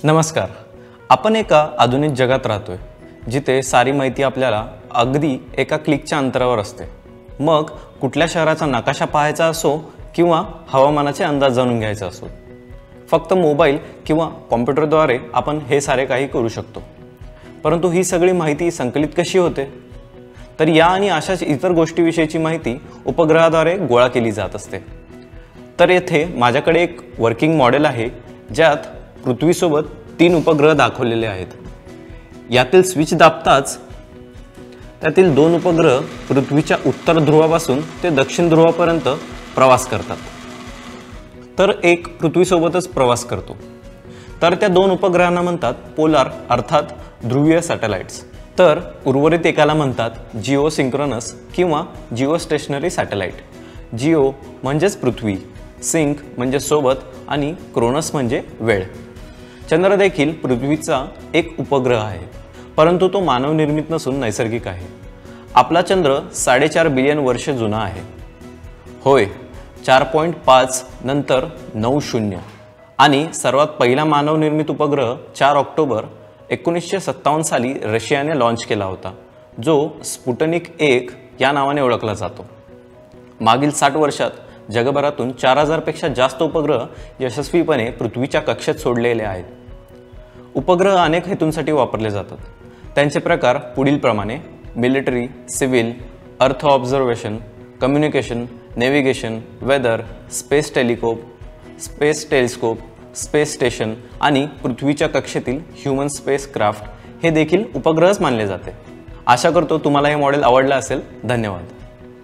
नमस्कार. आपण एका आधुनिक जगात राहतोय जिथे सारी माहिती आपल्याला अगदी एका क्लिकच्या अंतरावर असते. मग कुठल्या शहराचा नकाशा पाहायचा असो किंवा हवामानाचे अंदाज जाणून घ्यायचा असो, फक्त मोबाईल किंवा कॉम्प्युटरद्वारे आपण हे सारे काही करू शकतो. परंतु ही सगळी माहिती संकलित कशी होते? तर या आणि अशाच इतर गोष्टीविषयीची माहिती उपग्रहाद्वारे गोळा केली जात असते. तर येथे माझ्याकडे एक वर्किंग मॉडेल आहे ज्यात पृथ्वीसोबत 3 उपग्रह दाखवलेले आहेत. यातील स्विच दाबताच त्यातील 2 उपग्रह पृथ्वीच्या उत्तर ध्रुवापासून ते दक्षिण ध्रुवापर्यंत प्रवास करतात, तर एक पृथ्वीसोबतच प्रवास करतो. तर त्या 2 उपग्रहांना म्हणतात पोलार अर्थात ध्रुवीय सॅटेलाइट्स. तर उर्वरित एकाला म्हणतात जिओ सिंक्रोनस किंवा जिओ स्टेशनरी सॅटेलाइट. जिओ म्हणजेच पृथ्वी, सिंक म्हणजे सोबत आणि क्रोनस म्हणजे वेळ. चंद्र देखील पृथ्वीचा एक उपग्रह आहे, परंतु तो मानवनिर्मित नसून नैसर्गिक आहे. आपला चंद्र 4.5 बिलियन वर्ष जुना आहे. होय, 4.5 नंतर 90 आणि सर्वात पहिला मानवनिर्मित उपग्रह 4 ऑक्टोबर 1957 साली रशियाने लॉन्च केला होता, जो स्पुटनिक 1 या नावाने ओळखला जातो. मागील 60 वर्षात जगभरातून 4000 पेक्षा जास्त उपग्रह यशस्वीपणे पृथ्वीच्या कक्षेत सोडलेले आहेत. उपग्रह अनेक हेतूंसाठी वापरले जातात. त्यांचे प्रकार पुढीलप्रमाणे: military, civil, earth observation, communication, navigation, weather, space telescope, space station आणि पृथ्वीच्या कक्षेतील ह्यूमन स्पेस क्राफ्ट हे देखील उपग्रहच मानले जाते. आशा करतो तुम्हाला हे मॉडेल आवडले असेल. धन्यवाद.